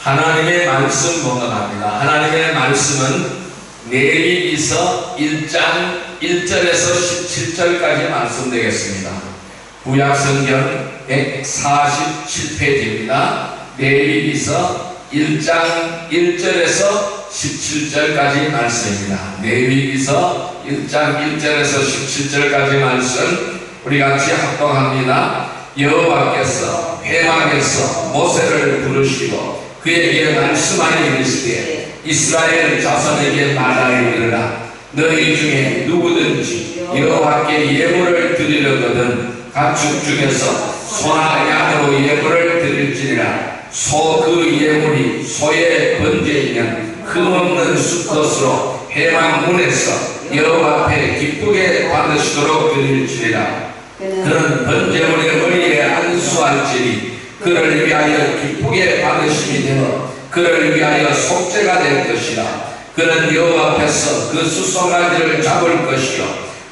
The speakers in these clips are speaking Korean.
하나님의 말씀 봉독합니다. 하나님의 말씀은 레위기서 1장 1절에서 17절까지 말씀되겠습니다. 구약성경 147페이지입니다. 레위기서 1장 1절에서 17절까지 말씀입니다. 레위기서 1장 1절에서 17절까지 말씀 우리 같이 합독합니다. 여호와께서 회막에서 모세를 부르시고 그에게 말씀하여 이르시되 이스라엘 자손에게 말하여 이르라. 너희 중에 누구든지 여호와께 예물을 드리려거든 가축 중에서 소나 양으로 예물을 드릴지니라. 소 그 예물이 소의 번제이면 흠없는 수컷으로 회막 문에서 여호와 앞에 기쁘게 받으시도록 드릴지니라. 그는 번제물의 머리에 안수할지니 그를 위하여 기쁘게 받으심이 되어 그를 위하여 속죄가 될 것이라. 그는 여호와 앞에서 그 수송아지를 잡을 것이요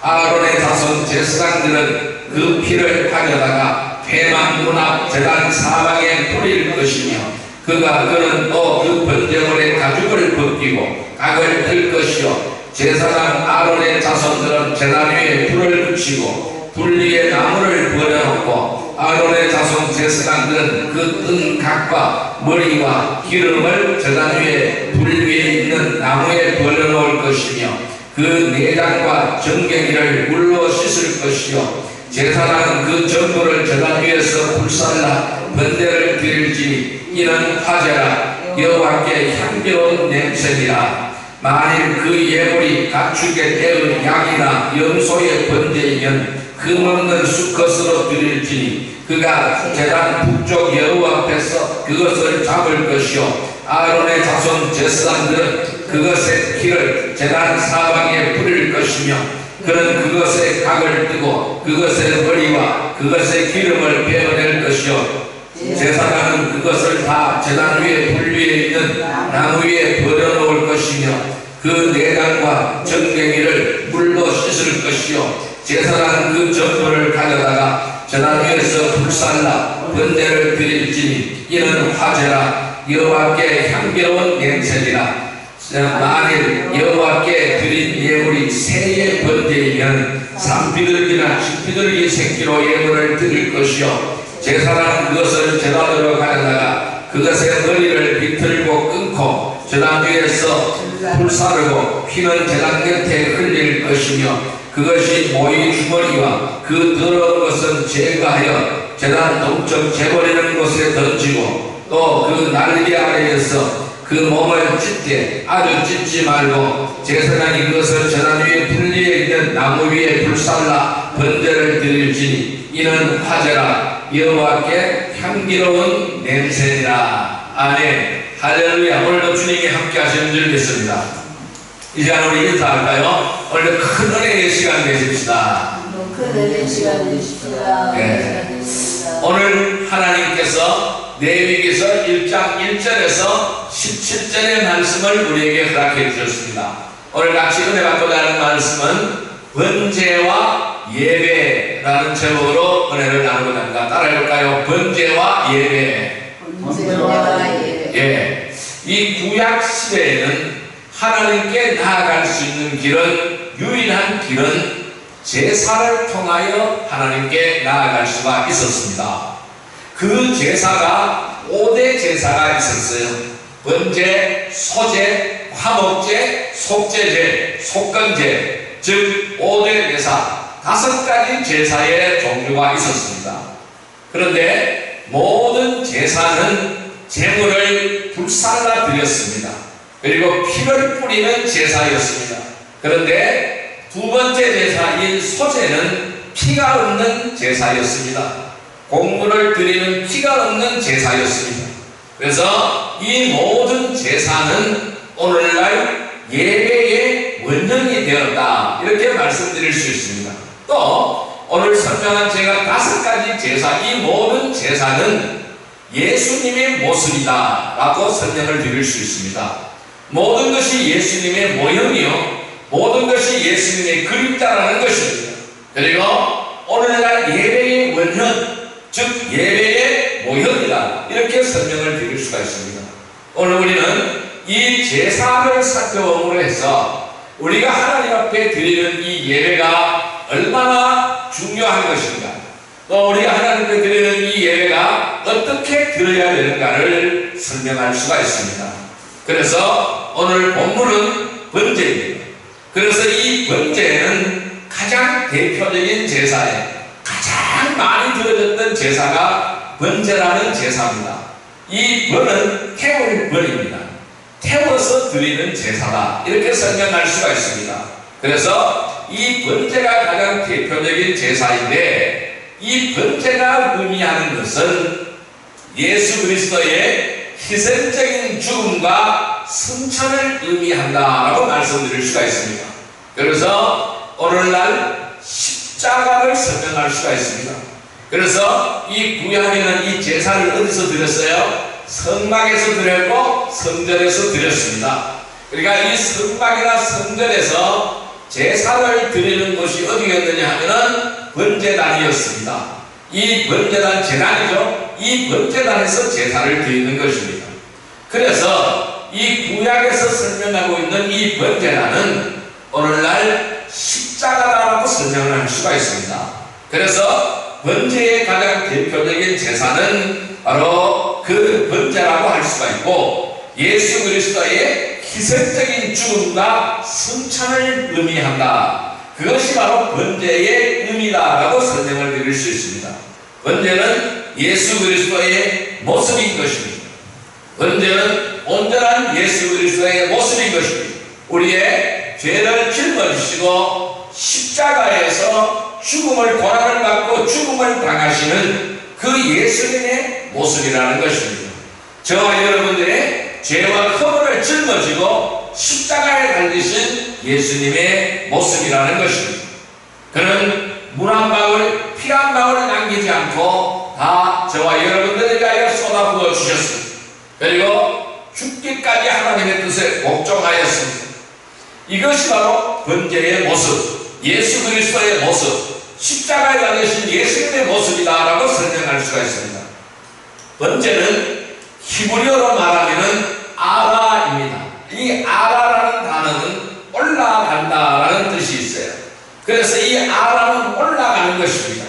아론의 자손 제사장들은 그 피를 가져다가 회막 문 앞 제단 사방에 뿌릴 것이며 그는 또 그 번제물의 가죽을 벗기고 각을 뜰 것이요 제사장 아론의 자손들은 제단 위에 불을 붙이고 불 위에 나무를 버려놓고 아론의 자손 제사장들은 그 뜬 각과 머리와 기름을 제단 위에 불 위에 있는 나무에 버려놓을 것이며 그 내장과 정갱이를 물로 씻을 것이요 제사장은 그 전부를 제단 위에서 불살라 번제를 드릴지니 이는 화제라. 여호와께 향기로운 냄새니라. 만일 그 예물이 가축의 떼의 양이나 염소의 번제이면 흠없는 수컷으로 드릴지니 그가 제단 북쪽 여호와 앞에서 그것을 잡을 것이요 아론의 자손 제사장들은 그것의 피를 제단 사방에 뿌릴 것이며 그는 그것의 각을 뜨고 그것의 머리와 그것의 기름을 베어낼 것이요 제사장은 그것을 다 제단 위에 불 위에 있는 나무 위에 버려놓을 것이며 그 내장과 정갱이를 물로 씻을 것이요 제사장은 그 전부를 가져다가 제단 위에서 불살라 번제를 드릴지니 이는 화제라. 여호와께 향기로운 냄새니라. 만일 여호와께 드린 예물이 새의 번제이면 산비둘기나 쥐비둘기 새끼로 예물을 드릴 것이요 제사장은 그것을 제단으로 가져다가 그것의 머리를 비틀고 끊고 제단 위에서 불사르고 피는 제단 곁에 흘릴 것이며 그것이 모이 주머니와 그 더러운 것은 제거하여 제단 동쪽 재버리는 곳에 던지고 또 그 날개 아래에서 그 몸을 찢되 아주 찢지 말고 제사장이 그것을 제단 위에 불 위에 있는 나무 위에 불살라 번제를 드릴지니 이는 화제라. 여호와께 향기로운 냄새니라. 아멘. 할렐루야. 오늘도 주님이 함께 하시는 줄 믿습니다. 이제 우리 인사할까요? 오늘 큰 은혜의 시간 되십시다. 큰 은혜의 시간 되십시다. 네. 오늘 하나님께서 레위기서 1장 1절에서 17절의 말씀을 우리에게 허락해 주셨습니다. 오늘 같이 은혜 받고자 하는 말씀은 번제와 예배라는 제목으로 은혜를 나누고자 합니다. 따라해볼까요? 번제와 예배. 번제와 예배. 예. 이 구약 시대에는 하나님께 나아갈 수 있는 길은 유일한 길은 제사를 통하여 하나님께 나아갈 수가 있었습니다. 그 제사가 5대 제사가 있었어요. 번제, 소제, 화목제, 속제제, 속건제, 즉 5대 제사 5가지 제사의 종류가 있었습니다. 그런데 모든 제사는 제물을 불살라 드렸습니다. 그리고 피를 뿌리는 제사였습니다. 그런데 두 번째 제사인 소제는 피가 없는 제사였습니다. 곡물을 드리는 피가 없는 제사였습니다. 그래서 이 모든 제사는 오늘날 예배의 원형이 되었다, 이렇게 말씀드릴 수 있습니다. 또 오늘 설명한 제가 5가지 제사, 이 모든 제사는 예수님의 모습이다 라고 설명을 드릴 수 있습니다. 모든 것이 예수님의 모형이요 모든 것이 예수님의 그림자라는 것입니다. 그리고 오늘날 예배의 원형, 즉 예배의 모형이다, 이렇게 설명을 드릴 수가 있습니다. 오늘 우리는 이 제사를 살펴봄으로 해서 우리가 하나님 앞에 드리는 이 예배가 얼마나 중요한 것인가, 또 우리가 하나님 앞에 드리는 이 예배가 어떻게 드려야 되는가를 설명할 수가 있습니다. 그래서 오늘 본문은 번제입니다. 그래서 이 번제는 가장 대표적인 제사에 가장 많이 드려졌던 제사가 번제라는 제사입니다. 이 번은 태울 번입니다. 태워서 드리는 제사다, 이렇게 설명할 수가 있습니다. 그래서 이 번제가 가장 대표적인 제사인데, 이 번제가 의미하는 것은 예수 그리스도의 희생적인 죽음과 승천을 의미한다라고 말씀드릴 수가 있습니다. 그래서 오늘날 십자가를 설명할 수가 있습니다. 그래서 이 구약에는 이 제사를 어디서 드렸어요? 성막에서 드렸고 성전에서 드렸습니다. 그러니까 이 성막이나 성전에서 제사를 드리는 곳이 어디였느냐 하면은 번제단이었습니다. 이 번제단 제단이죠. 이 번제단에서 제사를 드리는 것입니다. 그래서 이 구약에서 설명하고 있는 이 번제단은 오늘날 십자가라고 설명을 할 수가 있습니다. 그래서 번제의 가장 대표적인 제사는 바로 그 번제라고 할 수가 있고, 예수 그리스도의 희생적인 죽음과 승천을 의미한다. 그것이 바로 번제의 의미다라고 설명을 드릴 수 있습니다. 번제는 예수 그리스도의 모습인 것입니다. 번제는 온전한 예수 그리스도의 모습인 것입니다. 우리의 죄를 짊어지시고 십자가에서 죽음을, 고난을 받고 죽음을 당하시는 그 예수님의 모습이라는 것입니다. 저와 여러분들의 죄와 허물을 짊어지고 십자가에 달리신 예수님의 모습이라는 것입니다. 그는 물 한 방울, 피 한 방울을 남기지 않고 다 저와 여러분들에게 하여 쏟아부어 주셨습니다. 그리고 죽기까지 하나님의 뜻에 복종하였습니다. 이것이 바로 번제의 모습, 예수 그리스도의 모습, 십자가에 달리신 예수님의 모습이다라고 설명할 수가 있습니다. 번제는 히브리어로 말하면은 아라입니다. 이 아라라는 단어는 올라간다라는 뜻이 있어요. 그래서 이 아라는 올라가는 것입니다.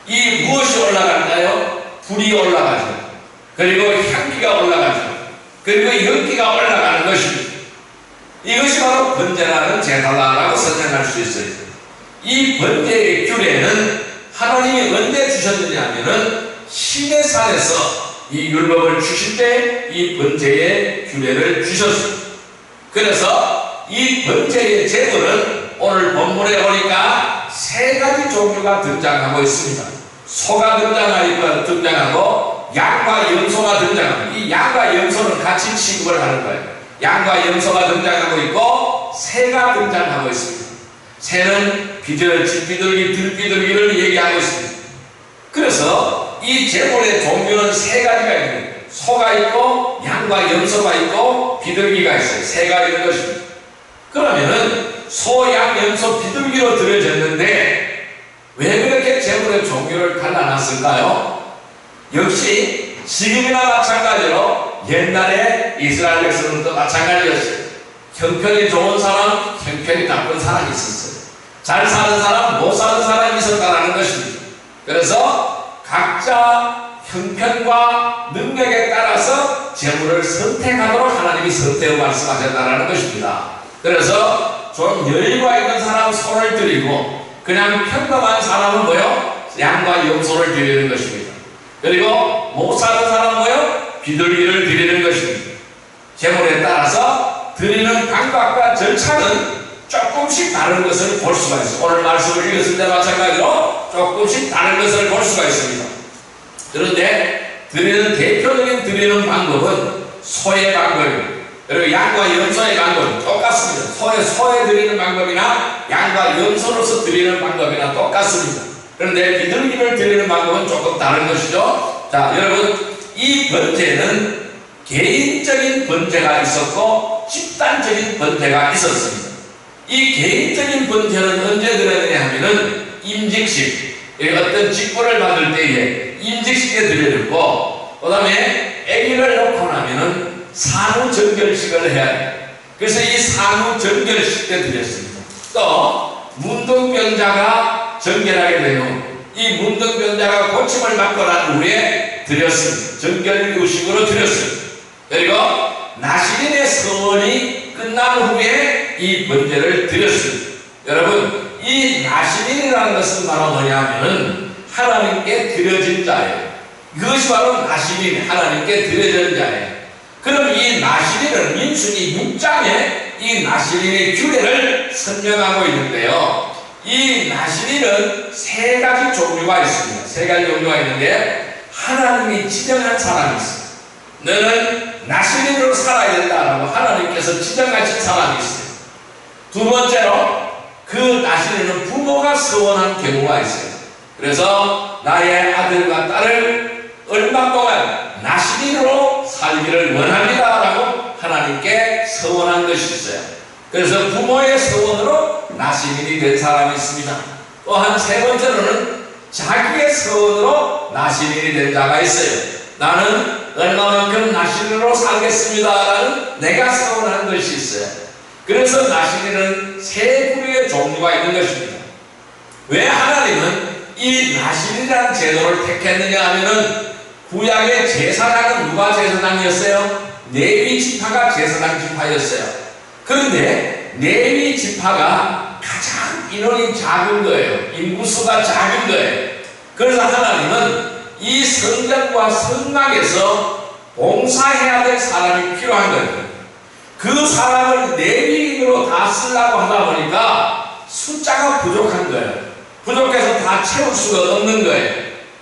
이 무엇이 올라갈까요? 불이 올라가죠. 그리고 향기가 올라가죠. 그리고 연기가 올라가는 것입니다. 이것이 바로 번제라는 제사다라고 설명할 수 있어요. 이 번제의 규례는 하나님이 언제 주셨느냐면은 시내산에서 이 율법을 주실 때 이 번제의 규례를 주셨습니다. 그래서 이 번제의 제물은 오늘 본문에 보니까 세 가지 종류가 등장하고 있습니다. 소가 등장하고 양과 염소가 등장합니다. 이 양과 염소는 같이 취급을 하는 거예요. 양과 염소가 등장하고 있고 새가 등장하고 있습니다. 새는 비둘기, 들비둘기를 얘기하고 있습니다. 그래서 이 제물의 종류는 세 가지가 있는 거예요. 소가 있고 양과 염소가 있고 비둘기가 있어요. 새가 있는 것입니다. 그러면은 소, 양, 염소, 비둘기로 드려졌는데 왜 그렇게 제물의 종류를 갈라놨을까요? 역시 지금이나 마찬가지로 옛날에 이스라엘 백성들도 마찬가지였어요. 형편이 좋은 사람, 형편이 나쁜 사람이 있었어요. 잘 사는 사람, 못 사는 사람이 있었다는 것입니다. 그래서 각자 형편과 능력에 따라서 제물을 선택하도록 하나님이 선택을 말씀하셨다는 것입니다. 그래서 좀 여유가 있는 사람 소를 드리고 그냥 평범한 사람은 뭐요? 양과 염소를 드리는 것입니다. 그리고 못 사는 사람은 뭐요? 비둘기를 드리는 것입니다. 제물에 따라서 드리는 방법과 절차는 조금씩 다른 것을 볼 수가 있습니다. 오늘 말씀을 읽었을 때 마찬가지로 조금씩 다른 것을 볼 수가 있습니다. 그런데 대표적인 드리는 방법은 소의 방법입니다. 그리고 양과 염소의 방법은 똑같습니다. 소에 드리는 방법이나 양과 염소로서 드리는 방법이나 똑같습니다. 그런데 비둘기를 드리는 방법은 조금 다른 것이죠. 자, 여러분, 이 번제는 개인적인 번제가 있었고 집단적인 번제가 있었습니다. 이 개인적인 번제는 언제 드려야 하면은 임직식, 어떤 직분을 받을 때에 임직식에 드려졌고, 그 다음에 아기를 낳고 나면은 산후정결식을 해야 돼요. 그래서 이 산후정결식 때 드렸습니다. 또 문둥병자가 정결하게 되요. 이 문둥병자가 고침을 받고 난 후에 드렸습니다. 정결의식으로 드렸습니다. 그리고 나시린의 서원이 끝난 후에 이 번제를 드렸습니다. 여러분, 이 나시린이라는 것은 바로 뭐냐면은 하나님께 드려진 자예요. 그것이 바로 나시린, 하나님께 드려진 자예요. 그럼 이 나시린은 민수기 6장에 이 나시린의 규례를 설명하고 있는데요. 이 나시린은 세 가지 종류가 있습니다. 세 가지 종류가 있는데 하나님이 지정한 사람이 있습니다. 너는 나시린으로 살아야 된다라고 하나님께서 지정하신 사람이 있어요. 두 번째로 그 나시린은 부모가 서원한 경우가 있어요. 그래서 나의 아들과 딸을 얼마 동안 나시린으로 살기를 원합니다라고 하나님께 서원한 것이 있어요. 그래서 부모의 서원으로 나시린이 된 사람이 있습니다. 또한 세 번째로는 자기의 서원으로 나시린이 된 자가 있어요. 나는 얼마만큼 나시린으로 살겠습니다라는 내가 서원한 것이 있어요. 그래서 나시린은 세 부류의 종류가 있는 것입니다. 왜 하나님은 이 나시린이라는 제도를 택했느냐 하면은 구약의 제사장은 누가 제사장이었어요? 레위 지파가 제사장 지파였어요. 그런데 레위 지파가 가장 인원이 작은 거예요. 인구수가 작은 거예요. 그래서 하나님은 이 성전과 성막에서 봉사해야 될 사람이 필요한 거예요. 그 사람을 레위인으로 다 쓰려고 하다 보니까 숫자가 부족한 거예요. 부족해서 다 채울 수가 없는 거예요.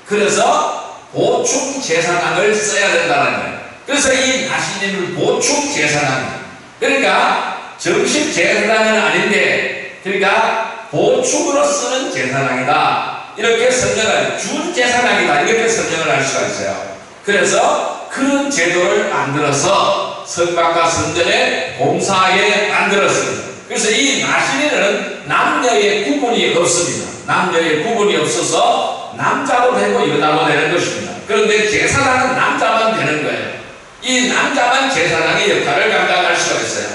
그래서 보충 제사장을 써야 된다는 거예요. 그래서 이 나시린을 보충 제사장, 그러니까 정식 제사장은 아닌데 그러니까 보충으로 쓰는 제사장이다, 이렇게 설명을, 준 제사장이다, 이렇게 설명을 할 수가 있어요. 그래서 그런 제도를 만들어서 성막과 성전에 봉사하게 만들었습니다. 그래서 이 나시린은 남녀의 구분이 없습니다. 남녀의 구분이 없어서 남자도 되고 여자도 되는 것입니다. 그런데 제사장은 남자만 되는 거예요. 이 남자만 제사장의 역할을 감당할 수가 있어요.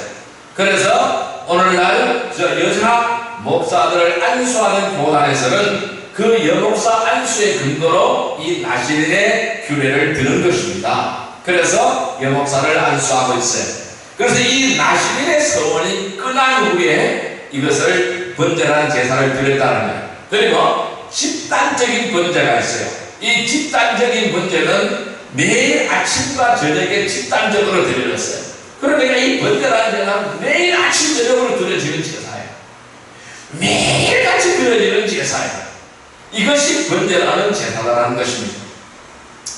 그래서 오늘날 여자 목사들을 안수하는 교단에서는 그 여목사 안수의 근거로 이 나시린의 규례를 드는 것입니다. 그래서 여목사를 안수하고 있어요. 그래서 이 나시린의 서원이 끝난 후에 이것을 번제라는 제사를 드렸다는 거예요. 그리고 집단적인 번제가 있어요. 이 집단적인 번제는 매일 아침과 저녁에 집단적으로 드려졌어요. 그러니까 이 번제라는 제사는 매일 아침 저녁으로 드려지는 제사예요. 매일같이 드려지는 제사예요. 이것이 번제라는 제사라는 것입니다.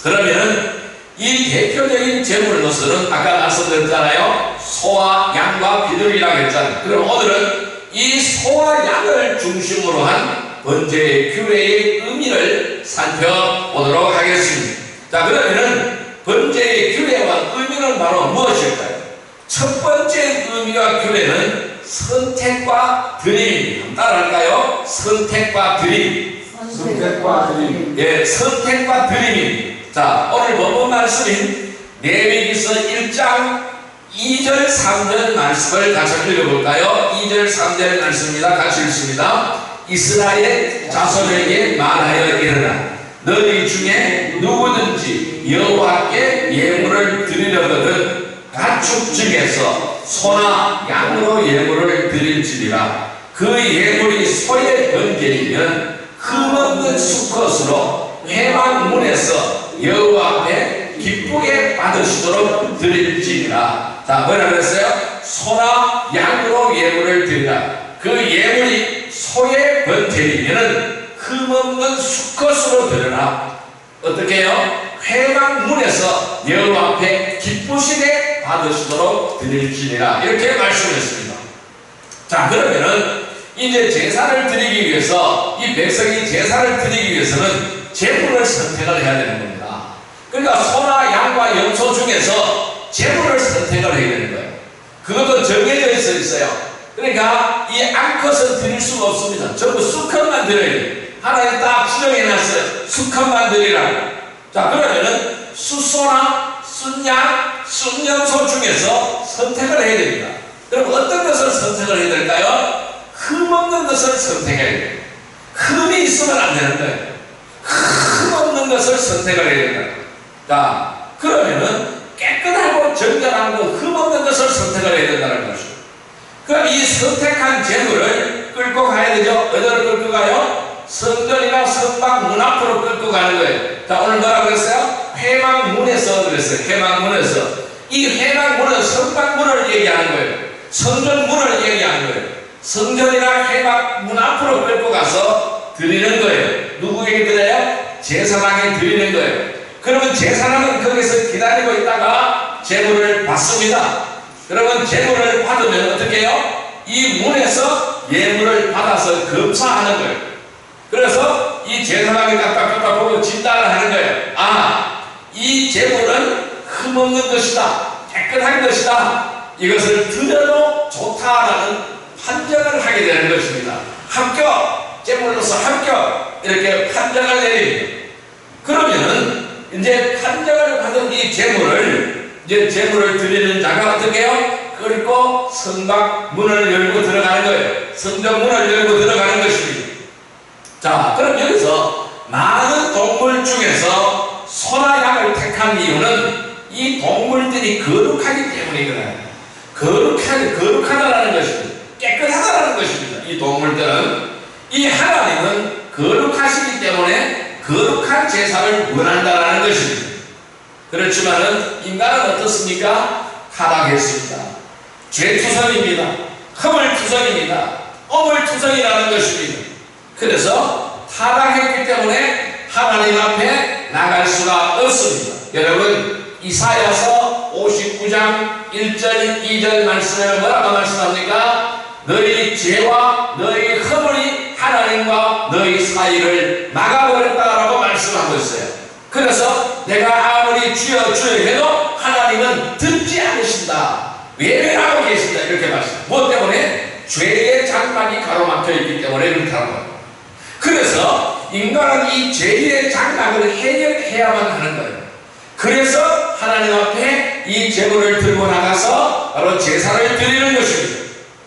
그러면 이 대표적인 제물로서는 아까 말씀드렸잖아요. 소와 양과 비둘기라고 했잖아요. 그럼 오늘은 이 소와 양을 중심으로 한 번제의 규례의 의미를 살펴보도록 하겠습니다. 자, 그러면은 번제의 규례와 의미는 바로 무엇일까요? 첫 번째 의미와 규례는 선택과 드림입니다. 따라할까요? 선택과 드림. 선택과 드림. 예, 선택과 드림입니다. 자, 오늘 본문 말씀인 레위기서 1장 2절 3절 말씀을 같이 읽어볼까요? 2절 3절 말씀입니다. 같이 읽습니다. 이스라엘 자손에게 말하여 이르라. 너희 중에 누구든지 여호와께 예물을 드리려거든 가축 중에서 소나 양으로 예물을 드릴지니라. 그 예물이 소의 번제이면 흠없는 수컷으로 회막문에서 여호와 앞에 기쁘게 받으시도록 드릴지니라. 자, 뭐라 그랬어요? 소나 양으로 예물을 드리라. 그 예물이 소의 번제이면은 흠없는 수컷으로 드려라. 어떻게 해요? 회막문에서 여호와 앞에 기쁘시게 받으시도록 드릴지니라. 이렇게 말씀했습니다. 자, 그러면은 이제 제사를 드리기 위해서, 이 백성이 제사를 드리기 위해서는 제물을 선택을 해야 되는 겁니다. 그러니까 소나 양과 염소 중에서 제물을 선택을 해야 되는 거예요. 그것도 정해져 있어요. 그러니까 이 암컷은 드릴 수가 없습니다. 전부 수컷만 드려야 돼요. 하나님 딱 지정해놨어요. 수컷만 드리라고. 자, 그러면은 수소나 순양, 순년소 중에서 선택을 해야 됩니다. 그럼 어떤 것을 선택을 해야 될까요? 흠없는 것을 선택해야 돼요. 흠이 있으면 안 되는 거예요. 흠없는 것을 선택을 해야 된다. 자, 그러면은 깨끗하고 정결한 거, 흠없는 것을 선택을 해야 된다는 것이죠. 그럼 이 선택한 재물을 끌고 가야 되죠. 어디로 끌고 가요? 성전이나 성막 문 앞으로 끌고 가는 거예요. 자, 오늘 뭐라고 그랬어요? 회막문에서 그랬어요. 회막문에서. 이 회막문은 성막문을 얘기하는 거예요. 성전문을 얘기하는 거예요. 성전이나 회막문 앞으로 끌고 가서 드리는 거예요. 누구에게 드려요? 제사장에 드리는 거예요. 그러면 제사장은 거기서 기다리고 있다가 제물을 받습니다. 그러면 제물을 받으면 어떻게 해요? 이 문에서 예물을 받아서 검사하는 거예요. 그래서 이 제사장이 딱 보고 진단을 하는 거예요. 아, 이 제물은 흠없는 것이다, 깨끗한 것이다, 이것을 드려도 좋다라는 판정을 하게 되는 것입니다. 합격! 제물로서 합격! 이렇게 판정을 내립니다. 그러면은 이제 판정을 받은 이 제물을 드리는 자가 어떻게 해요? 끌고 성막 문을 열고 들어가는 거예요. 성전 문을 열고 들어가는 것입니다. 자, 그럼 여기서 많은 동물 중에서 소나 양을 택한 이유는 이 동물들이 거룩하기 때문이거든요. 거룩하다라는 것입니다. 깨끗하다라는 것입니다. 이 동물들은, 이 하나님은 거룩하시기 때문에 거룩한 제사를 원한다라는 것입니다. 그렇지만은 인간은 어떻습니까? 타락했습니다. 죄투성입니다. 허물투성입니다. 어물투성이라는 것입니다. 그래서 타락했기 때문에 하나님 앞에 나갈 수가 없습니다. 여러분, 이사야서 59장 1절 2절 말씀에 뭐라고 말씀합니까? 너희 죄와 너희 허물이 하나님과 너희 사이를 막아버렸다라고 말씀하고 있어요. 그래서 내가 아무리 주여 주여 해도 하나님은 듣지 않으신다, 외면하고 계신다, 이렇게 말씀합니다. 무엇 때문에? 죄의 장막이 가로막혀 있기 때문에 그렇다는 거예요. 그래서 인간은 이 죄의 장막을 해결해야만 하는 거예요. 그래서 하나님 앞에 이 제물을 들고 나가서 바로 제사를 드리는 것입니다.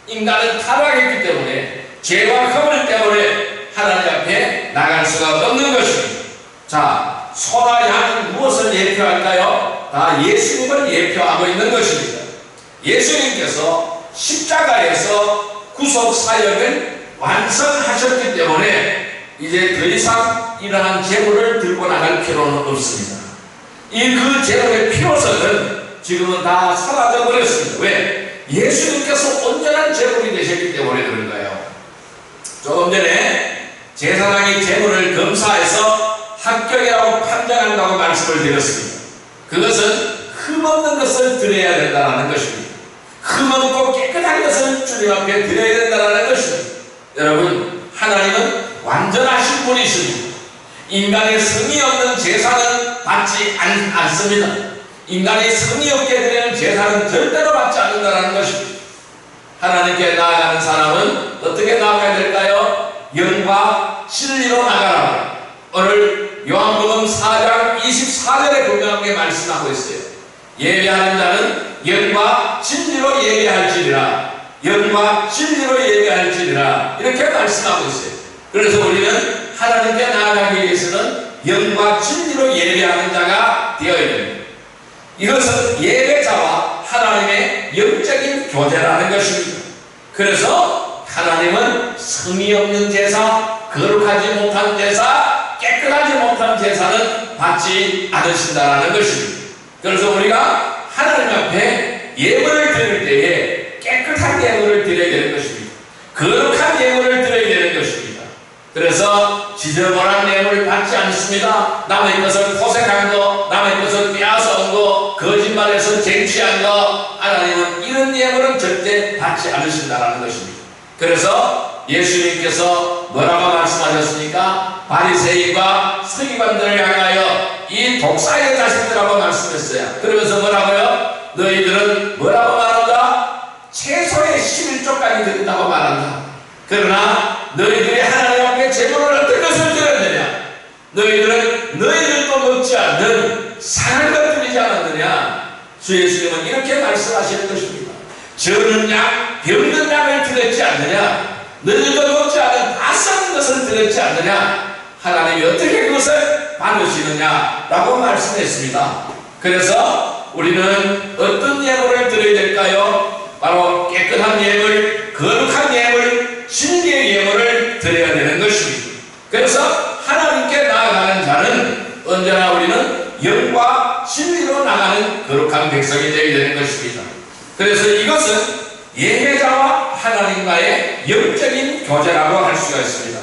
인간은 타락했기 때문에, 죄와 허물 때문에 하나님 앞에 나갈 수가 없는 것입니다. 자, 소나 양은 무엇을 예표할까요? 다 예수님을 예표하고 있는 것입니다. 예수님께서 십자가에서 구속 사역을 완성하셨기 때문에 이제 더 이상 이러한 제물을 들고 나갈 필요는 없습니다. 그 제물의 필요성은 지금은 다 사라져 버렸습니다. 왜? 예수님께서 온전한 제물이 되셨기 때문에 그런 거예요. 조금 전에 제사장이 제물을 검사해서 합격이라고 판정한다고 말씀을 드렸습니다. 그것은 흠없는 것을 드려야 된다는 것입니다. 흠없고 깨끗한 것을 주님 앞에 드려야 된다는 것입니다. 여러분, 하나님은 완전하신 분이십니다. 인간의 성의 없는 제사는 받지 않습니다. 인간이 성의 없게 드리는 제사는 절대로 받지 않는다는 것입니다. 하나님께 나아가는 사람은 어떻게 나아가야 될까요? 영과 진리로 나가라. 오늘 요한복음 4장 24절에 분명하게 말씀하고 있어요. 예배하는 자는 영과 진리로 예배할지니라, 영과 진리로 예배할지니라, 이렇게 말씀하고 있어요. 그래서 우리는 하나님께 나아가기 위해서는 영과 진리로 예배하는 자가 되어야 됩니다. 이것은 예배자와 하나님의 영적인 교제라는 것입니다. 그래서 하나님은 성의 없는 제사, 거룩하지 못한 제사, 깨끗하지 못한 제사는 받지 않으신다는 것입니다. 그래서 우리가 하나님 앞에 예물을 드릴 때에 깨끗한 예물을 드려야 되는 것입니다. 거룩한 예물을 드려야 되는 것입니다. 그래서 지저분한 예물을 받지 않습니다. 남의 것을 포색한 거, 남의 것을 빼앗아온 거, 거짓말해서 쟁취한 거, 하나님은 이런 예물은 절대 받지 않으신다는 것입니다. 그래서 예수님께서 뭐라고 말씀하셨습니까? 바리새인과 서기관들을 향하여 이 독사의 자식들하고 말씀했어요. 그러면서 뭐라고요? 너희들은 뭐라고 말한다? 채소의 11조까지 드린다고 말한다. 그러나 너희들이 하나님 앞에 제물을 어떤 것을 드려야 되냐? 너희들은 너희들도 먹지 않는 상한 것 드리지 않았느냐? 주 예수 예수님은 이렇게 말씀하시는 것입니다. 저는 양 병든 양을 드렸지 않느냐, 너희도 먹지 않은 다 썩은 것을 드렸지 않느냐, 하나님이 어떻게 그것을 받으시느냐라고 말씀했습니다. 그래서 우리는 어떤 예물을 드려야 될까요? 바로 깨끗한 예물, 거룩한 예물, 진리의 예물을 드려야 되는 것입니다. 그래서 하나님께 나아가는 자는 언제나 우리는 영과 진리로 나가는 거룩한 백성이 되어야 되는 것입니다. 그래서 이것은 예배자와 하나님과의 영적인 교제라고 할 수가 있습니다.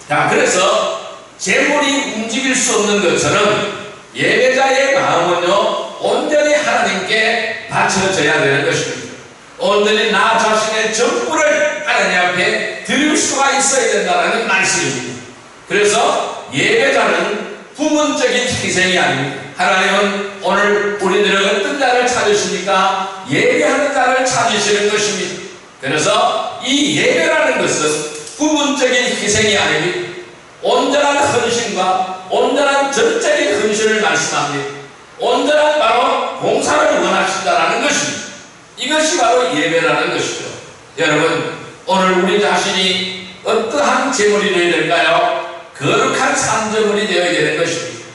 자, 그래서 재물이 움직일 수 없는 것처럼 예배자의 마음은요, 온전히 하나님께 바쳐져야 되는 것입니다. 온전히 나 자신의 전부를 하나님 앞에 드릴 수가 있어야 된다는 말씀입니다. 그래서 예배자는 부분적인 희생이 아닙니다. 하나님은 오늘 우리들은 어떤 자를 찾으십니까? 예배하는 자를 찾으시는 것입니다. 그래서 이 예배라는 것은 부분적인 희생이 아닙니다. 온전한 헌신과 온전한 전적인 헌신을 말씀합니다. 온전한 바로 봉사를 원하신다는 것입니다. 이것이 바로 예배라는 것이죠. 여러분, 오늘 우리 자신이 어떠한 제물이 되어야 될까요? 거룩한 산제물이 되어야 되는 것입니다.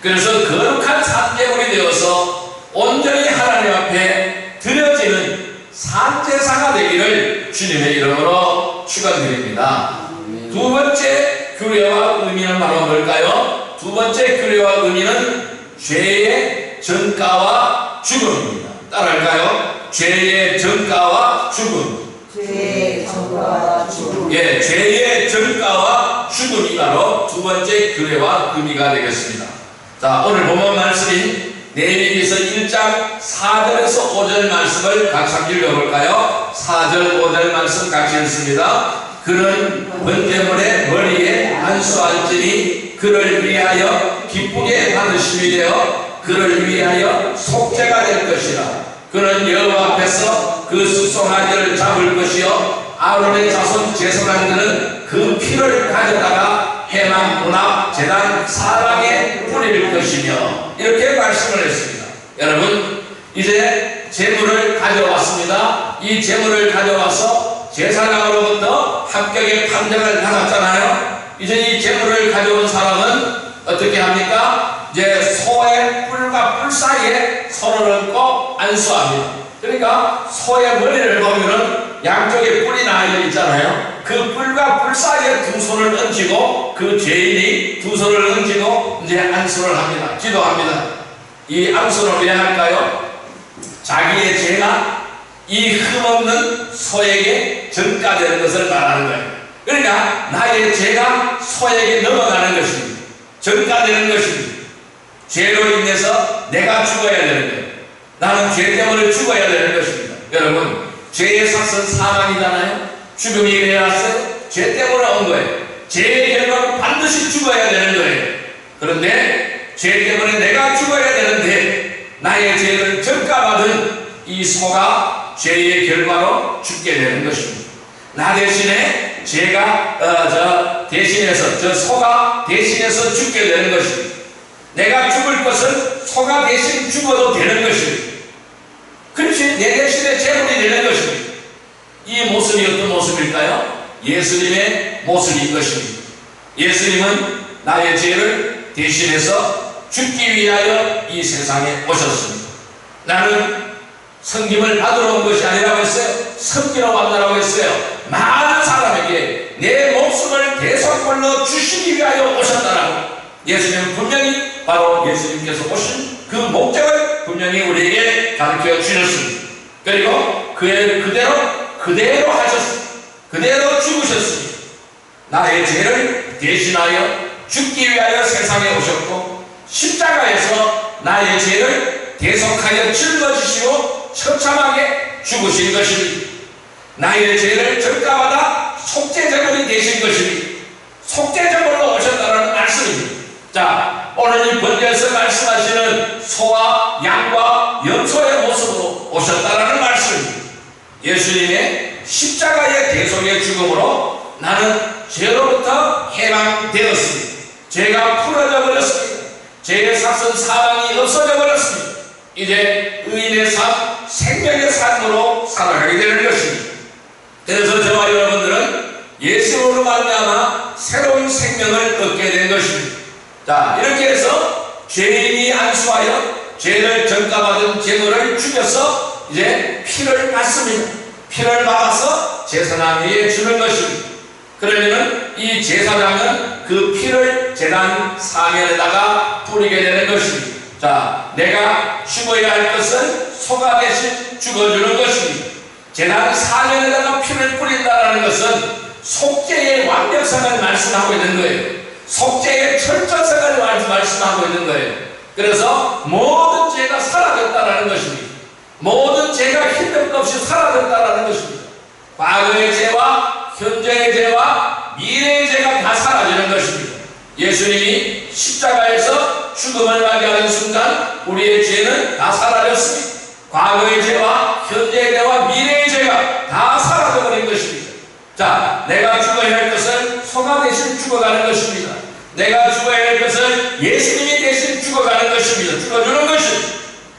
그래서 거룩한 산제물이 되어서 온전히 하나님 앞에 드려지는 산제사가 되기를 주님의 이름으로 축원드립니다. 두 번째 규례와 의미는 바로 뭘까요? 두 번째 규례와 의미는 죄의 전가와 죽음입니다. 따라할까요? 죄의 전가와 죽음. 죄의 전가와 죽음. 예, 죄의 전가와 죽음이 바로 두 번째 규례와 의미가 되겠습니다. 자, 오늘 본문 말씀인 레위기서 1장 4절에서 5절 말씀을 같이 한번 읽어볼까요? 4절 5절 말씀 같이 읽습니다. 그는 번제물의 머리에 안수할지니 그를 위하여 기쁘게 받으심이 되어 그를 위하여 속죄가 될 것이라. 그는 여호와 앞에서 그 수송아지를 잡을 것이요 아론의 자손 제사장들은 그 피를 가져다가 해망 문화 제단 사랑에 뿌릴 것이며, 이렇게 말씀을 했습니다. 여러분, 이제 제물을 가져왔습니다. 이 제물을 가져와서 제사장으로부터 합격의 판정을 받았잖아요. 이제 이 제물을 가져온 사람은 어떻게 합니까? 이제 소의 뿔과 뿔 사이에 손을 얹고 안수합니다. 그러니까 소의 머리를 보면은 양쪽에 뿔이 나여 있잖아요. 그 뿔과 뿔 사이에 두 손을 얹고 그 죄인이 두 손을 얹고 이제 안수를 합니다. 기도합니다. 이 안수를 왜 할까요? 자기의 죄가 이 흠없는 소에게 전가되는 것을 말하는 거예요. 그러니까 나의 죄가 소에게 넘어가는 것입니다. 전가되는 것입니다. 죄로 인해서 내가 죽어야 되는 거예요. 나는 죄 때문에 죽어야 되는 것입니다. 여러분, 죄의 삭은 사망이잖아요. 죽음이 왜 왔어요? 죄 때문에 온 거예요. 죄의 결과는 반드시 죽어야 되는 거예요. 그런데 죄 때문에 내가 죽어야 되는데 나의 죄를 전가받은 이 소가 죄의 결과로 죽게 되는 것입니다. 나 대신에 죄가 대신해서 저 소가 대신해서 죽게 되는 것입니다. 내가 죽을 것은 소가 대신 죽어도 되는 것입니다. 그렇지, 내 대신에 제물이 되는 것입니다. 이 모습이 어떤 모습일까요? 예수님의 모습인 것입니다. 예수님은 나의 죄를 대신해서 죽기 위하여 이 세상에 오셨습니다. 나는 섬김을 받으러 온 것이 아니라고 했어요. 섬기러 왔다라고 했어요. 많은 사람에게 내 목숨을 대속물로 주시기 위하여 오셨다라고. 예수님은 분명히 바로 예수님께서 오신 그 목적을 분명히 우리에게 가르쳐 주셨습니다. 그리고 그대로 하셨습니다. 그대로 죽으셨습니다. 나의 죄를 대신하여 죽기 위하여 세상에 오셨고, 십자가에서 나의 죄를 대속하여 짊어지시고 처참하게 죽으신 것입니다. 나의 죄를 전가받아 속죄제물이 되신 것입니다. 속죄제물로 오셨다는 말씀입니다. 자, 오늘 이 번제에서 말씀하시는 소와 양과 염소의 모습으로 오셨다라는 말씀입니다. 예수님의 십자가의 대속의 죽음으로 나는 죄로부터 해방되었습니다. 죄가 풀어져 버렸습니다. 죄의 삭은 사망이 없어져 버렸습니다. 이제 의인의 의의 삶, 생명의 삶으로 살아가게 되는 것입니다. 그래서 저와 여러분들은 예수로 말미암아 새로운 생명을 얻게 된 것입니다. 자, 이렇게 해서 죄인이 안수하여 죄를 전가받은 제물을 죽여서 이제 피를 받습니다. 피를 받아서 제사장 위에 주는 것입니다. 그러면은 이 제사장은 그 피를 제단 사면에다가 뿌리게 되는 것입니다. 자, 내가 죽어야 할 것은 소가 대신 죽어주는 것입니다. 제단 사면에다가 피를 뿌린다는 것은 속죄의 완벽성을 말씀하고 있는 거예요. 속죄의 철저성을 말씀하고 있는 거예요. 그래서 모든 죄가 사라졌다는 것입니다. 모든 죄가 힘도 없이 사라졌다는 것입니다. 과거의 죄와 현재의 죄와 미래의 죄가 다 사라지는 것입니다. 예수님이 십자가에서 죽음을 맞이하는 순간 우리의 죄는 다 사라졌습니다. 과거의 죄와 현재의 죄와 미래의 죄가 다 사라져버린 것입니다. 자, 내가 죽어야 할 것은 소가 대신 죽어가는 것입니다. 내가 죽어야 할 것은 예수님이 대신 죽어가는 것입니다. 죽어주는 것입니다.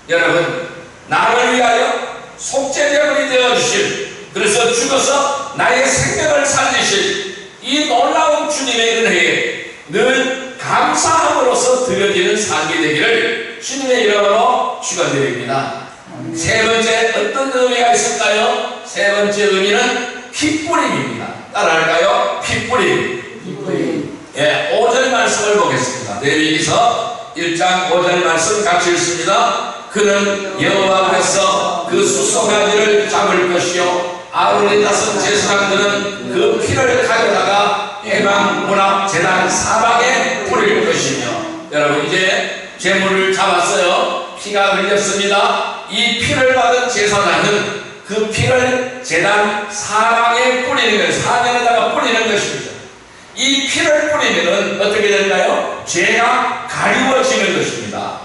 여러분, 나를 위하여 속죄제물이 되어주실, 그래서 죽어서 나의 생명을 살리실 이 놀라운 주님의 은혜에 늘 감사함으로써 드려지는 삶이 되기를 주님의 이름으로 축원드립니다. 세 번째 어떤 의미가 있을까요? 세 번째 의미는 피뿌림입니다. 따라할까요? 피뿌림. 예, 5절 말씀을 보겠습니다. 레위기서 1장 5절 말씀 같이 읽습니다. 그는 여호와 앞에서 그 수송아지를 잡을 것이요 아론의 5 제사장들은 그 피를 가져다가 회막 문 앞 제단 사방에 뿌릴 것이며. 여러분, 이제 제물을 잡았어요. 피가 흘렸습니다. 이 피를 받은 제사장은 그 피를 제단 사방에 뿌리는 거예요. 사면에다가 뿌리는 것입니다. 이 피를 뿌리면 어떻게 될까요? 죄가 가리워지는 것입니다.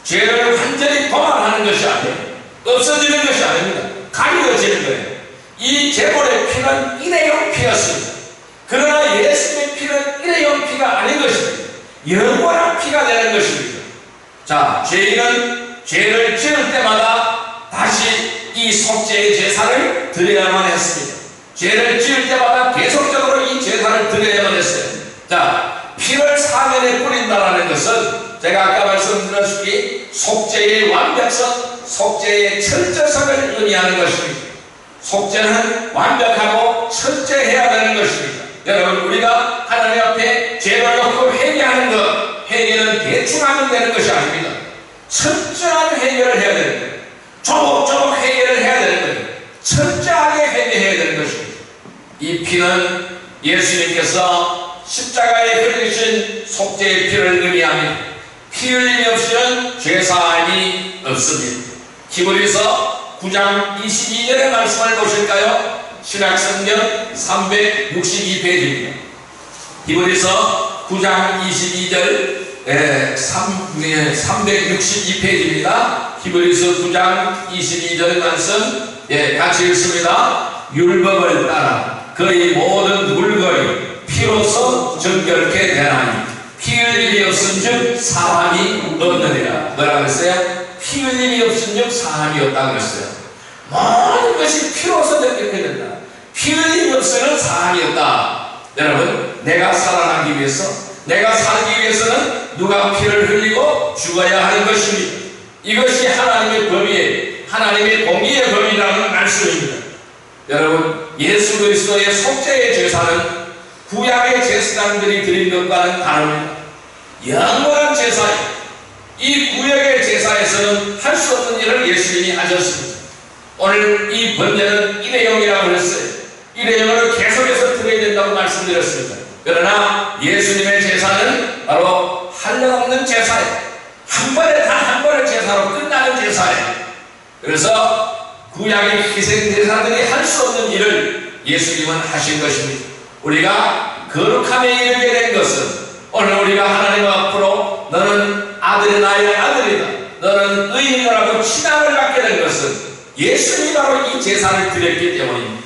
죄를 완전히 도말하는 것이 아니에요. 없어지는 것이 아닙니다. 가리워지는 거예요. 이 제물의 피는 일회용 피였습니다. 그러나 예수님의 피는 일회용 피가 아닌 것입니다. 영원한 피가 되는 것입니다. 자, 죄인은 죄를 지을 때마다 다시 이 속죄의 제사를 드려야만 했습니다. 죄를 지을 때마다 계속적으로 이 제사를 드려야만 했어요. 자, 피를 사면에 뿌린다는 것은 제가 아까 말씀드렸듯이 속죄의 완벽성, 속죄의 철저성을 의미하는 것입니다. 속죄는 완벽하고 철저해야 되는 것입니다. 여러분, 우리가 하나님 앞에 죄를 놓고 회개하는 것, 회개는 대충 하면 되는 것이 아닙니다. 철저한 회개를 해야 되는 거예요. 조목조목 회개를 해야 되는 거예요. 철저하게 회개해야 되는 것입니다. 이 피는 예수님께서 십자가에 흘리신 속죄의 피를 의미합니다. 피 흘림이 없이는 죄사함이 없습니다. 히브리서 9장 22절의 말씀을 보실까요? 신약성경 362페이지입니다. 히브리서 9장 22절 362페이지입니다. 히브리서 9장 22절 말씀 같이 읽습니다. 율법을 따라 그의 모든 물건이 피로서 정결케 되나니 피 흘림이 없은즉 사함이 없느니라. 뭐라고 했어요? 피 흘림이 없은즉 사함이 없다고 그랬어요. 모든 것이 피로서 정결케 된다. 피 흘림이 없으면 사함이 없다. 여러분, 내가 살아나기 위해서, 내가 살기 위해서는 누가 피를 흘리고 죽어야 하는 것입니다. 이것이 하나님의 법이에요. 하나님의 공의의 법이라는 말씀입니다. 여러분, 예수 그리스도의 속죄의 제사는 구약의 제사장들이 드린 것과는 다릅니다. 영원한 제사예요. 이 구약의 제사에서는 할 수 없는 일을 예수님이 하셨습니다. 오늘 이 번제는 일회용이라고 했어요. 일회용으로 계속해서 드려야 된다고 말씀드렸습니다. 그러나 예수님의 제사는 바로 한량없는 제사예요. 한 번에 단 한 번의 제사로 끝나는 제사예요. 그래서 구약의 희생 제사들이 할 수 없는 일을 예수님은 하신 것입니다. 우리가 거룩함에 이르게 된 것은 오늘 우리가 하나님 앞으로 너는 아들이 나의 아들이다, 너는 의인이라고 칭함을 받게 된 것은 예수님이 바로 이 제사를 드렸기 때문입니다.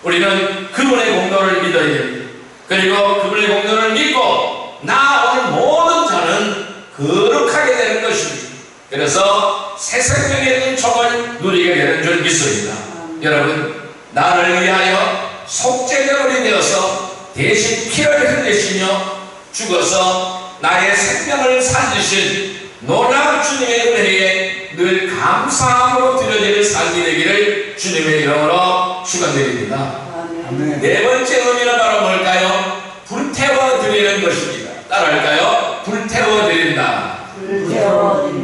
우리는 그분의 공로를 믿어야 됩니다. 그리고 그분의 공로를 믿고 나 오늘 모든 자는 거룩하게 되는 것입니다. 그래서 새 생명의 은총을 누리게 되는 줄 믿습니다. 여러분, 나를 위하여 속죄제물이 되어서 대신 피를 흘리시며 죽어서 나의 생명을 살리신 놀라운 주님의 은혜에 늘 감사함으로 드려지는 삶이 되기를 주님의 이름으로 축원드립니다. 네 번째 의미는 바로 뭘까요? 불태워 드리는 것입니다. 따라할까요? 불태워 드린다.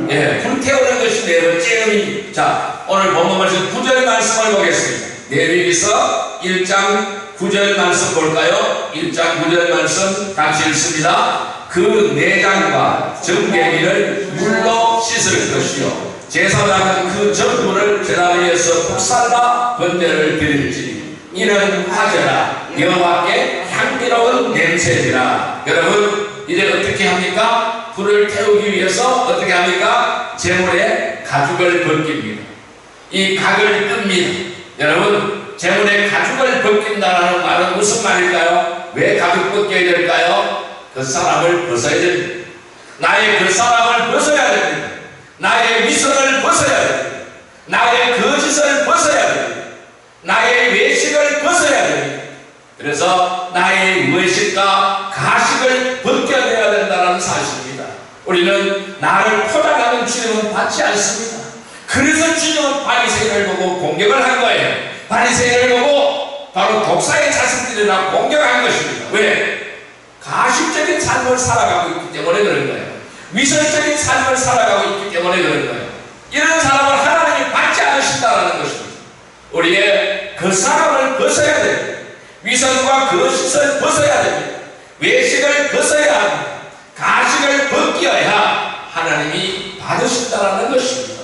예, 불태우는 것이 네 번째 의미. 자, 오늘 본문 말씀 9절 말씀을 보겠습니다. 레위기서 1장 9절 말씀 볼까요? 1장 9절 말씀 같이 읽습니다. 그 내장과 정개기를 물로 씻을 것이요 제사장은 그 전부를 제단 위에서 북살라 번제를 드릴지니 이는 화제라 여호와께 향기로운 냄새니라. 여러분, 이제 어떻게 합니까? 불을 태우기 위해서 어떻게 합니까? 제물에 가죽을 벗깁니다. 이 각을 뜹니다. 여러분, 제물에 가죽을 벗긴다는 말은 무슨 말일까요? 왜 가죽 벗겨야 될까요? 그 사람을 벗어야 됩니다. 나의 그 사람을 벗어야 됩니다. 나의 미성을 벗어야 됩니다. 나의 거짓을 벗어야 됩니다. 나의 외식을 벗어야 됩니다. 그래서 나의 외식과 가식을 벗겨내야 된다는 사실입니다. 우리는 나를 포장하는 주님은 받지 않습니다. 그래서 주님은 바리새인을 보고 공격을 한 거예요. 바리새인을 보고 바로 독사의 자식들이라 공격한 것입니다. 왜? 가식적인 삶을 살아가고 있기 때문에 그런 거예요. 위선적인 삶을 살아가고 있기 때문에 그런 거예요. 이런 사람을 하나님이 받지 않으신다는 것입니다. 우리의 그 사람을 벗어야 됩니다. 위선과 거짓을 벗어야 됩니다. 외식을 벗어야 합니다. 가식을 벗겨야 하나님이 받으신다는 것입니다.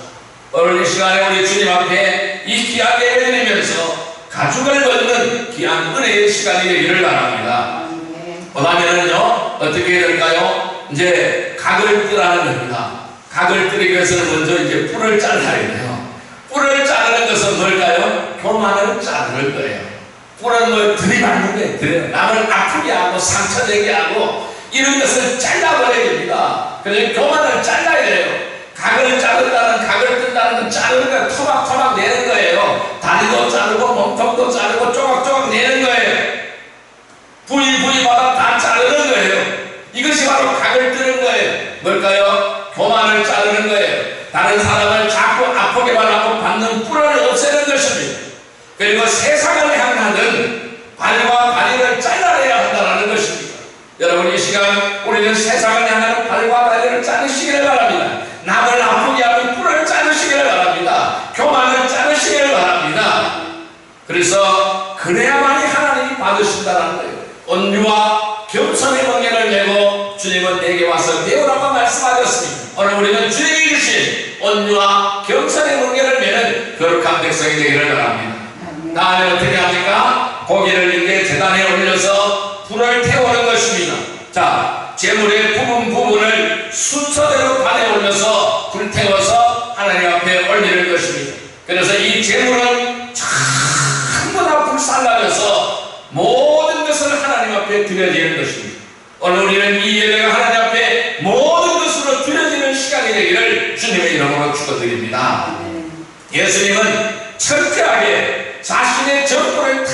오늘 이 시간에 우리 주님 앞에 이 귀한 예배를 드리면서 가죽을 벗는 귀한 은혜의 시간이 되기를 바랍니다. 그다음에는요, 어떻게 해야 될까요? 이제 각을 뜨라는 겁니다. 각을 뜨기 위해서는 먼저 이제 뿔을 잘라야 돼요. 뿔을 자르는 것은 뭘까요? 교만을 자르는 거예요. 뿔은 뭐 들이받는 거예요. 남을 아프게 하고 상처내게 하고 이런 것을 잘라버려야 됩니다. 그래서 교만을 잘라야 돼요. 각을 자른다는, 각을 뜬다는 건 자르는 거예요. 토막토막 내는 거예요. 다리도 자르고 몸통도 자르고 조각조각 내는 거예요. 부위마다 다 자르는 거예요. 이것이 바로 각을 뜨는 거예요. 뭘까요? 교만을 자르는 거예요. 다른 사람을 자꾸 아프게만 하고 받는 뿔을 없애는 것입니다. 그리고 세상을 향하는 발과 다리를 잘라내야 한다는 것입니다. 여러분, 이 시간 우리는 세상을 향하는 발과 다리를 자르시기를 바랍니다. 남을 아프게 하는 뿔을 자르시기를 바랍니다. 교만을 자르시기를 바랍니다. 그래서 그래야만이 하나님이 받으신다는 거예요. 온유와 겸손의 멍에를 메고 주님은 내게 와서 배우라고 말씀하셨습니다. 오늘 우리는 주님이 주신 온유와 겸손의 멍에를 메는 거룩한 백성이 되기를 바랍니다. 다음에 어떻게 합니까? 고기를 이렇게 제단에 올려서 불을 태우는 것입니다. 자, 제물의 부분을 순서대로 판에 올려서 불태워서 하나님 앞에 올리는 것입니다. 그래서 이 제물은 전부 다 불살라져서 모든 것을 하나님 앞에 드려지는 것입니다. 오늘 우리는 이 예배가 하나님 앞에 모든 것으로 드려지는 시간이 되기를 주님의 이름으로 축원드립니다. 예수님은 철저하게 자신의 전부를 다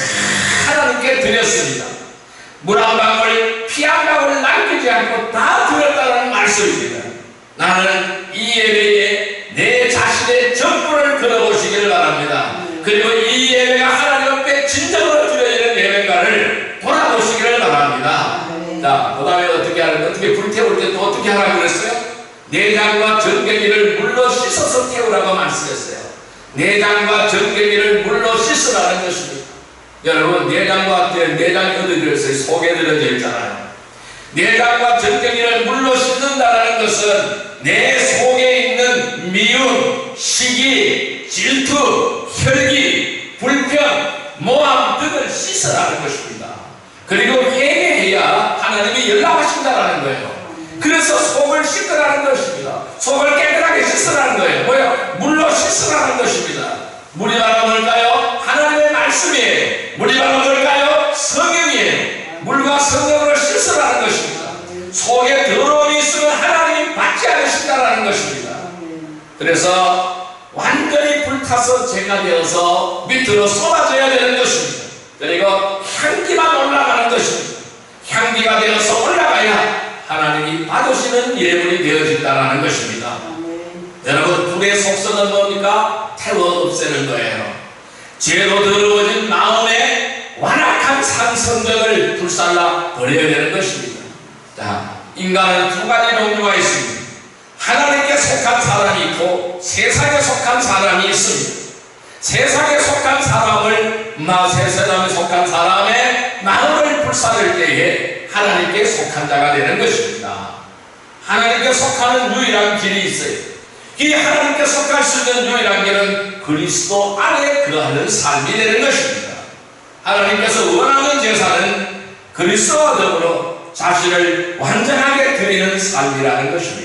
하나님께 드렸습니다. 물 한 방울, 피 한 방울 남기지 않고 다 드렸다는 말씀입니다. 나는 이 예배에 내 자신의 전부를 걸어보시기를 바랍니다. 그리고 이 예배가 하나님 앞에 진정으로 드려지는 예배인가를 돌아보시기를 바랍니다. 자, 그 다음에 어떻게 불태울 때 또 어떻게 하라고 그랬어요? 내장과 전개기를 물로 씻어서 태우라고 말씀했어요. 내장과 전개기를 물로 씻으라는 것입니다. 여러분, 내장이 어디 들어있어요? 속에 들어져 있잖아요. 내장과 전개기를 물로 씻는다는 것은 내 속에 있는 미움, 시기, 질투, 혈기, 불평, 모함 등을 씻으라는 것입니다. 그리고 회개해야 하나님이 연락하신다는 거예요. 그래서 속을 씻으라는 것입니다. 속을 깨끗하게 씻으라는 거예요. 뭐요? 물로 씻으라는 것입니다. 물이 바로 뭘까요? 하나님의 말씀이에요. 물이 바로 뭘까요? 성경이에요. 물과 성경으로 씻으라는 것입니다. 속에 더러움이 있으면 하나님이 받지 않으신다는 것입니다. 그래서 완전히 불타서 재가 되어서 밑으로 쏟아져야 되는 것입니다. 그리고 향기만 올라가는 것입니다. 향기가 되어서 올라가야 하나님이 받으시는 예물이 되어진다는 것입니다. 여러분, 불의 속성은 뭡니까? 태워 없애는 거예요. 죄로 더러워진 마음에 완악한 상성적을 불살라 버려야 되는 것입니다. 자, 인간은 두 가지 종류가 있습니다. 하나님께 속한 사람이 있고 세상에 속한 사람이 있습니다. 세상에 속한 사람을 세상에 속한 사람의 마음을 불사를 때에 하나님께 속한 자가 되는 것입니다. 하나님께 속하는 유일한 길이 있어요. 이 하나님께 속할 수 있는 유일한 길은 그리스도 안에 거하는 삶이 되는 것입니다. 하나님께서 원하는 제사는 그리스도와 더불어 자신을 완전하게 드리는 삶이라는 것입니다.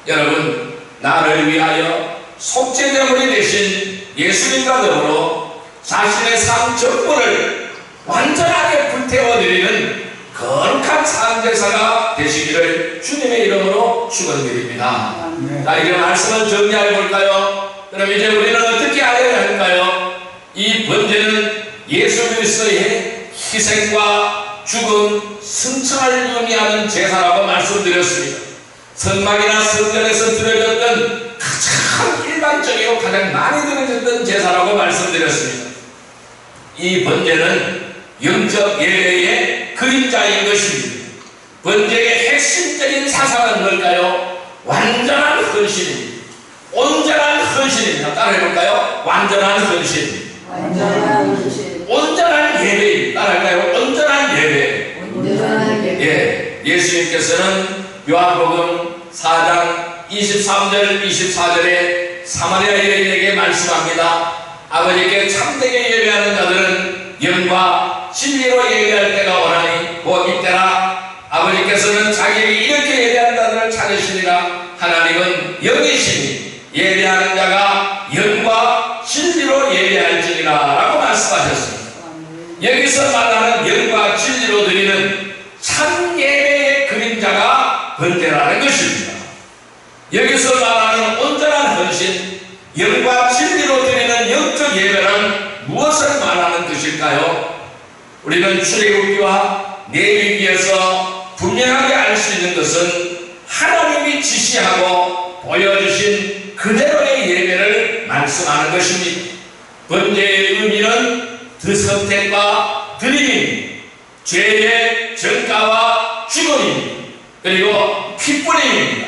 여러분, 나를 위하여 속죄제물이 되신 예수님과 더불어 자신의 삶 전부를 완전하게 불태워드리는 거룩한 삶제사가 되시기를 주님의 이름으로 축원드립니다. 자, 이제 말씀을 정리해 볼까요? 그럼 이제 우리는 어떻게 알아야 할까요? 이 번제는 예수 그리스도의 희생과 죽음, 승천을 의미하는 제사라고 말씀드렸습니다. 성막이나 성전에서 드려졌던 가장 일반적이고 가장 많이 드려졌던 제사라고 말씀드렸습니다. 이 번제는 영적 예배의 그림자인 것입니다. 번제의 핵심적인 사상은 뭘까요? 완전한 헌신입니다. 온전한 헌신입니다. 따라해볼까요? 완전한 헌신. 완전한 헌신. 온전한 예배입니다. 따라할까요? 온전한 예배. 온전한 예배. 예, 예수님께서는 요한복음 4장 23절 24절에 사마리아 여인에게 말씀합니다. 아버지께 참되게 예배하는 자들은 영과 진리로 예배할 때가 오나니 곧 이때라. 아버지께서는 자기에게 이렇게 예배하는 자들을 찾으시니라. 하나님은 영이시니 예배하는 자가 영과 진리로 예배할지니라 라고 말씀하셨습니다. 여기서 말하는 영과 진리로 드리는 참 예배의 그림자가 번제라는 것입니다. 여기서 말하는 온전한 헌신, 영과 진리로 드리는 영적 예배는 무엇을 말하는 것일까요? 우리는 출애굽기와 레위기에서 분명하게 알 수 있는 것은 하나님이 지시하고 보여주신 그대로의 예배를 말씀하는 것입니다. 번제의 의미는 선택과 드림입니다. 죄의 전가와 죽음입니다. 그리고 핏불임입니다.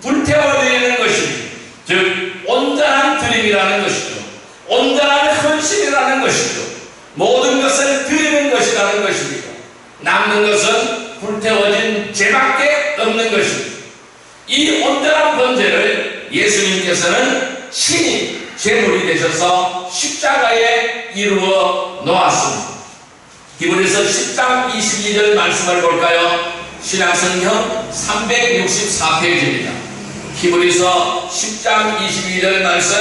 불태워드리는 것입니다. 즉 온전한 드림이라는 것이죠. 온전한 헌신이라는 것이죠. 모든 것을 드리는 것이라는 것입니다. 남는 것은 불태워진 죄밖에 없는 것입니다. 이 온전한 번제를 예수님께서는 신이 제물이 되셔서 십자가에 이루어 놓았습니다. 히브리서 10장 22절 말씀을 볼까요? 신약성경 364페이지입니다. 히브리서 10장 22절 말씀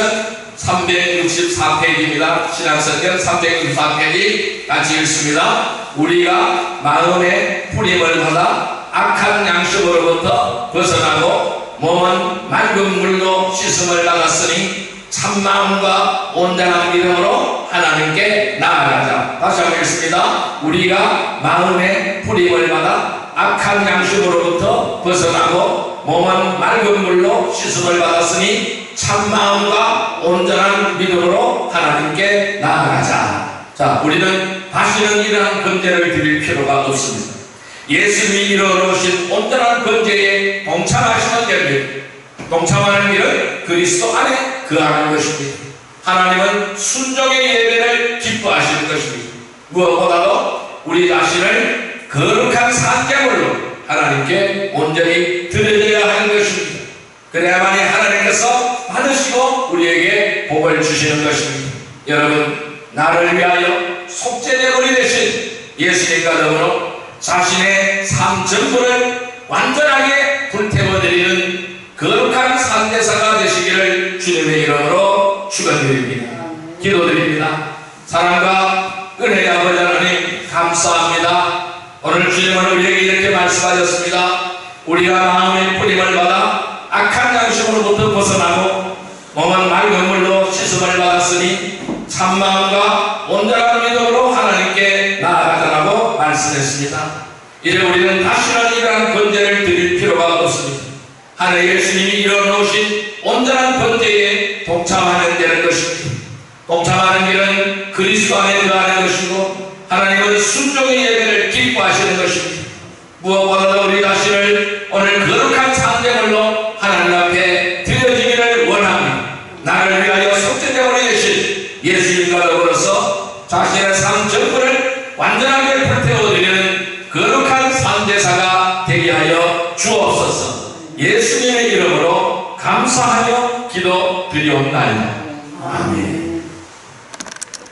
364페이지입니다. 신약성경 364페이지 같이 읽습니다. 우리가 마음의 풀임을 받아 악한 양심으로부터 벗어나고 몸은 맑은 물로 씻음을 받았으니 참마음과 온전한 믿음으로 하나님께 나아가자. 다시 한번 읽습니다. 우리가 마음의 풀임을 받아 악한 양심으로부터 벗어나고 몸은 맑은 물로 씻음을 받았으니 참마음과 온전한 믿음으로 하나님께 나아가자. 자, 우리는 다시는 이러한 번제를 드릴 필요가 없습니다. 예수님이 이루어놓으신 온전한 번제에 동참하시는 일입니다. 동참하는 일은 그리스도 안에 거하는 것입니다. 하나님은 순종의 예배를 기뻐하시는 것입니다. 무엇보다도 우리 자신을 거룩한 산제물로 하나님께 온전히 드려야 하는 것입니다. 그래야만이 하나님께서 받으시고 우리에게 복을 주시는 것입니다. 여러분, 나를 위하여 속죄제물이 되신 예수님과 더불어 자신의 삶 전부를 완전하게 불태워드리는 거룩한 산제사가 되시기를 주님의 이름으로 축원드립니다. 기도드립니다. 사랑과 은혜의 아버지 하나님 감사합니다. 오늘 주님은 우리에게 이렇게 말씀하셨습니다. 우리가 마음의 풀임을 받아 악한 양심으로부터 벗어나고 몸은 맑은 물로 씻음을 받았으니 참마음과 온전한 믿음으로 하나님께 나아가자라고 말씀했습니다. 이제 우리는 다시는 이러한 번제를 드릴 필요가 없습니다. 하늘 예수님이 이뤄놓으신 온전한 번제에 동참하는 되는 것입니다. 동참하는 길은 그리스도 안에 들어가는 것이고 하나님은 순종의 예배를 기뻐하시는 것입니다. 무엇보다도 우리 자신을 오늘 거룩한 상제물로 하나님 앞에 드려지기를 원합니다. 나를 위하여 속죄되어 계신 예수님과 더불어서 자신의 삶 전부를 완전하게 불태워드리는 거룩한 상제사가 되게 하여 주옵소서. 예수님의 이름으로 감사하며 기도드리옵나이다. 아멘.